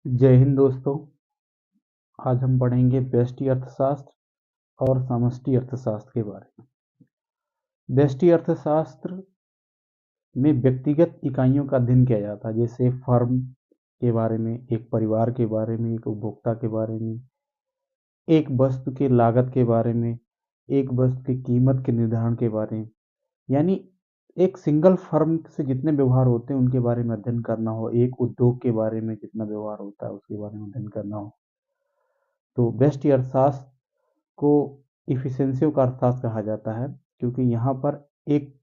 जय हिंद दोस्तों। आज हम पढ़ेंगे व्यष्टि अर्थशास्त्र और समष्टि अर्थशास्त्र के बारे में। व्यष्टि अर्थशास्त्र में व्यक्तिगत इकाइयों का अध्ययन किया जाता है, जैसे फर्म के बारे में, एक परिवार के बारे में, एक उपभोक्ता के बारे में, एक वस्तु के लागत के बारे में, एक वस्तु की कीमत के निर्धारण के बारे में। यानी एक सिंगल फर्म से जितने व्यवहार होते हैं उनके बारे में अध्ययन करना हो, एक उद्योग के बारे में जितना व्यवहार होता है उसके बारे में अध्ययन करना हो, तो व्यष्टि अर्थशास्त्र को इफिशिएंसी का अर्थशास्त्र कहा जाता है, क्योंकि यहाँ पर एक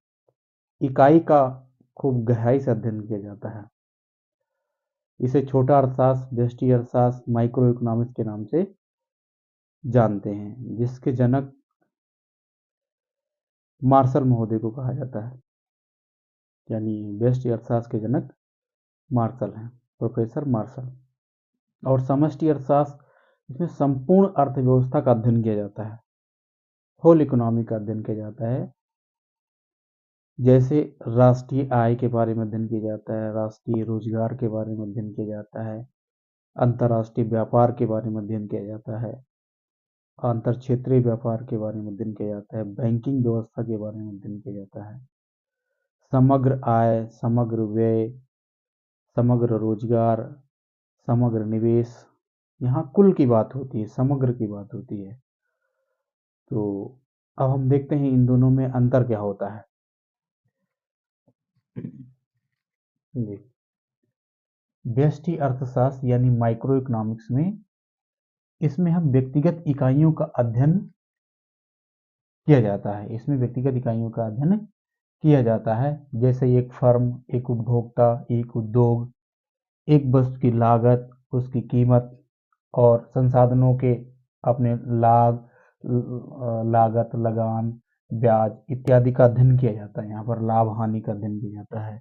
इकाई का खूब गहराई से अध्ययन किया जाता है। इसे छोटा अर्थशास्त्र, व्यष्टि अर्थशास्त्र, माइक्रो इकोनॉमिक्स के नाम से जानते हैं, जिसके जनक मार्शल महोदय को कहा जाता है। यानी व्यष्टि अर्थशास्त्र के जनक मार्शल हैं, प्रोफेसर मार्शल। और समष्टि अर्थशास्त्र, इसमें संपूर्ण अर्थव्यवस्था का अध्ययन किया जाता है, होल इकोनॉमी का अध्ययन किया जाता है। जैसे राष्ट्रीय आय के बारे में अध्ययन किया जाता है, राष्ट्रीय रोजगार के बारे में अध्ययन किया जाता है, अंतर्राष्ट्रीय व्यापार के बारे में अध्ययन किया जाता है, अंतर क्षेत्रीय व्यापार के बारे में अध्ययन किया जाता है, बैंकिंग व्यवस्था के बारे में अध्ययन किया जाता है, समग्र आय, समग्र व्यय, समग्र रोजगार, समग्र निवेश। यहाँ कुल की बात होती है, समग्र की बात होती है। तो अब हम देखते हैं इन दोनों में अंतर क्या होता है। व्यष्टि अर्थशास्त्र यानी माइक्रो इकोनॉमिक्स में, इसमें हम व्यक्तिगत इकाइयों का अध्ययन किया जाता है। इसमें व्यक्तिगत इकाइयों का अध्ययन किया जाता है, जैसे एक फर्म, एक उपभोक्ता, एक उद्योग, एक वस्तु की लागत, उसकी कीमत और संसाधनों के अपने लागत, लगान, ब्याज इत्यादि का अध्ययन किया जाता है। यहाँ पर लाभ हानि का अध्ययन किया जाता है।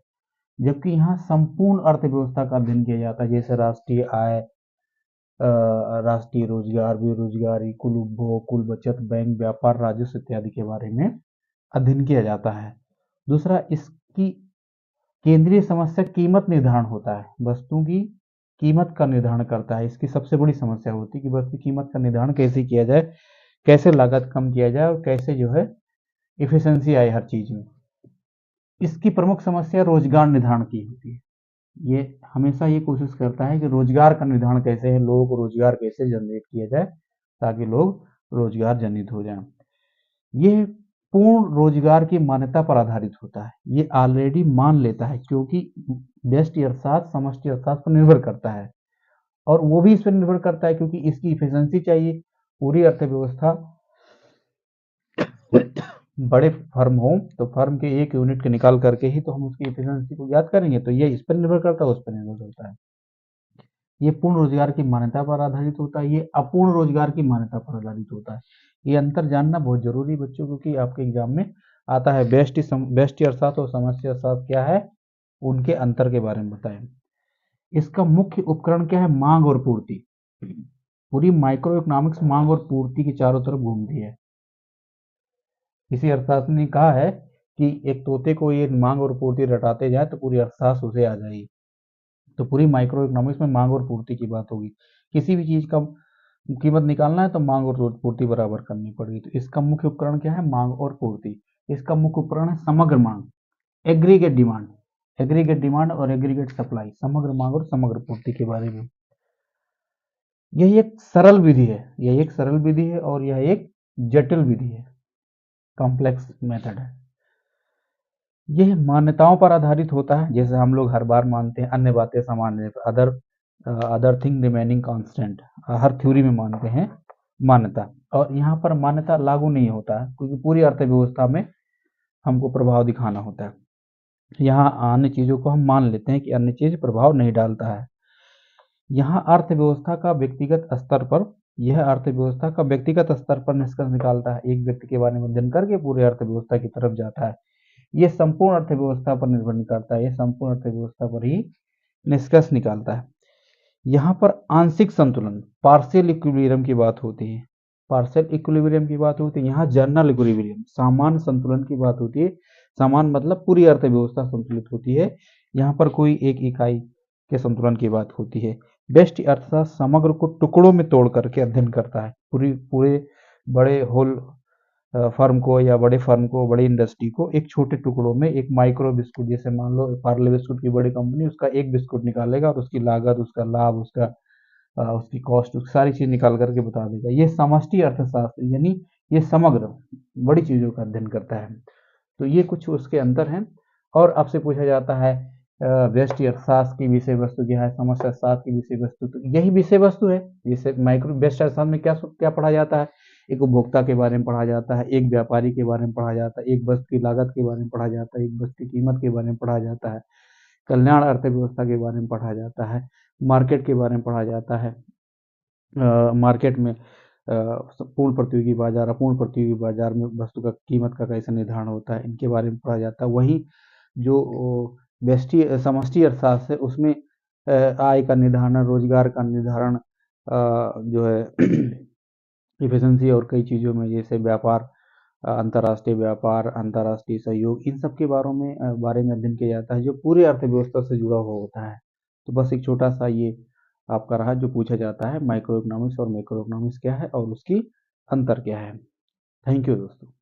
जबकि यहाँ संपूर्ण अर्थव्यवस्था का अध्ययन किया जाता है, जैसे राष्ट्रीय आय, राष्ट्रीय रोजगार, बेरोजगारी, कुल उपभोग, कुल बचत, बैंक, व्यापार, राजस्व इत्यादि के बारे में अध्ययन किया जाता है। दूसरा, इसकी केंद्रीय समस्या कीमत निर्धारण होता है। वस्तुओं की कीमत का निर्धारण करता है। इसकी सबसे बड़ी समस्या होती है कि वस्तु की कीमत का निर्धारण कैसे किया जाए, कैसे लागत कम किया जाए और कैसे जो है इफिशिएंसी आए हर चीज में। इसकी प्रमुख समस्या रोजगार निर्धारण की होती है। ये हमेशा ये कोशिश करता है कि रोजगार का निर्धारण कैसे है, लोगों को रोजगार कैसे जनरेट किया जाए ताकि लोग रोजगार जनित हो जाएं। ये पूर्ण रोजगार की मान्यता पर आधारित होता है। ये ऑलरेडी मान लेता है, क्योंकि व्यष्टि अर्थशास्त्र समष्टि अर्थशास्त्र पर निर्भर करता है, और वो भी इस पर निर्भर करता है क्योंकि इसकी इफिशिएंसी चाहिए। पूरी अर्थव्यवस्था बड़े फर्म हो तो फर्म के एक यूनिट के निकाल करके ही तो हम उसकी इफिशिएंसी को याद करेंगे। तो ये इस पर निर्भर करता है, उस पर निर्भर करता है। ये पूर्ण रोजगार की मान्यता पर आधारित होता है, ये अपूर्ण रोजगार की मान्यता पर आधारित होता है। ये अंतर जानना बहुत जरूरी है बच्चों, क्योंकि आपके एग्जाम में आता है व्यष्टि अर्थशास्त्र और समष्टि अर्थशास्त्र क्या है, उनके अंतर के बारे में बताएं। इसका मुख्य उपकरण क्या है, मांग और पूर्ति। पूरी माइक्रो इकोनॉमिक्स मांग और पूर्ति के चारों तरफ घूमती है। किसी अर्थशास्त्री ने कहा है कि एक तोते को ये मांग और पूर्ति रटाते जाए तो पूरी अर्थशास्त्र उसे आ जाएगी। तो पूरी माइक्रो इकोनॉमिक्स में मांग और पूर्ति की बात होगी। किसी भी चीज का कीमत निकालना है तो मांग और पूर्ति बराबर करनी पड़ेगी। तो इसका मुख्य उपकरण क्या है, मांग और पूर्ति। इसका मुख्य उपकरण है समग्र मांग, एग्रीगेट डिमांड। एग्रीगेट डिमांड और एग्रीगेट सप्लाई, समग्र मांग और समग्र पूर्ति के बारे में। यह एक सरल विधि है, यह एक सरल विधि है और यह एक जटिल विधि है, कॉम्प्लेक्स मेथड है। यह मान्यताओं पर आधारित होता है, जैसे हम लोग हर बार मानते हैं अन्य बातें सामान्य, अदर थिंग रिमेनिंग कांस्टेंट, हर थ्योरी में मानते हैं मान्यता। और यहाँ पर मान्यता लागू नहीं होता है, क्योंकि पूरी अर्थव्यवस्था में हमको प्रभाव दिखाना होता है। यहाँ अन्य चीजों को हम मान लेते हैं कि अन्य चीज प्रभाव नहीं डालता है। यहाँ अर्थव्यवस्था का व्यक्तिगत स्तर पर, यह अर्थव्यवस्था का व्यक्तिगत स्तर पर निष्कर्ष निकालता है। एक व्यक्ति के बारे में अध्ययन करके पूरे अर्थव्यवस्था की तरफ जाता है। ये संपूर्ण अर्थव्यवस्था पर निर्भर नहीं करता है, ये संपूर्ण अर्थव्यवस्था पर ही निष्कर्ष निकालता है। यहाँ पर आंशिक संतुलन, पार्शियल इक्विलिब्रियम की बात होती है। पार्शियल इक्विलिब्रियम की बात होती है। यहाँ जनरल इक्विलिब्रियम, सामान्य संतुलन की बात होती है। सामान्य मतलब पूरी अर्थव्यवस्था संतुलित होती है। यहाँ पर कोई एक इकाई के संतुलन की बात होती है। व्यष्टि अर्थशास्त्र समग्र को टुकड़ों में तोड़ करके अध्ययन करता है, पूरे बड़े होल फर्म को या बड़े फर्म को, बड़ी इंडस्ट्री को एक छोटे टुकड़ों में, एक माइक्रो बिस्कुट, जैसे मान लो पार्ले बिस्कुट की बड़ी कंपनी, उसका एक बिस्कुट निकालेगा और उसकी लागत, उसका लाभ, उसकी कॉस्ट, सारी चीज निकाल करके बता देगा। ये समष्टि अर्थशास्त्र, यानी ये समग्र बड़ी चीजों का अध्ययन करता है। तो ये कुछ उसके अंतर हैं। और आपसे पूछा जाता है व्यष्टि अर्थशास्त्र की विषय वस्तु क्या है, समष्टि अर्थशास्त्र की विषय वस्तु, तो यही विषय वस्तु है। जैसे माइक्रो व्यष्टि अर्थशास्त्र में क्या क्या पढ़ा जाता है, एक उपभोक्ता के बारे में पढ़ा जाता है, एक व्यापारी के बारे में पढ़ा जाता है, एक वस्तु की लागत के बारे में पढ़ा जाता है, एक वस्तु की कीमत के बारे में पढ़ा जाता है, कल्याण अर्थव्यवस्था के बारे में पढ़ा जाता है, मार्केट के बारे में पढ़ा जाता है, मार्केट में पूर्ण प्रतियोगी बाजार, अपूर्ण प्रतियोगी बाजार में वस्तु का कीमत का कैसे निर्धारण होता है, इनके बारे में पढ़ा जाता है। वहीं जो व्यष्टि समष्टि अर्थशास्त्र है उसमें आय का निर्धारण, रोजगार का निर्धारण, जो है इफिशिएंसी और कई चीज़ों में, जैसे व्यापार, अंतर्राष्ट्रीय व्यापार, अंतर्राष्ट्रीय सहयोग, इन सब के बारे में अध्ययन किया जाता है जो पूरे अर्थव्यवस्था से जुड़ा हुआ होता है। तो बस एक छोटा सा ये आपका रहा जो पूछा जाता है, माइक्रो इकोनॉमिक्स और मैक्रो इकोनॉमिक्स क्या है और उसकी अंतर क्या है। थैंक यू दोस्तों।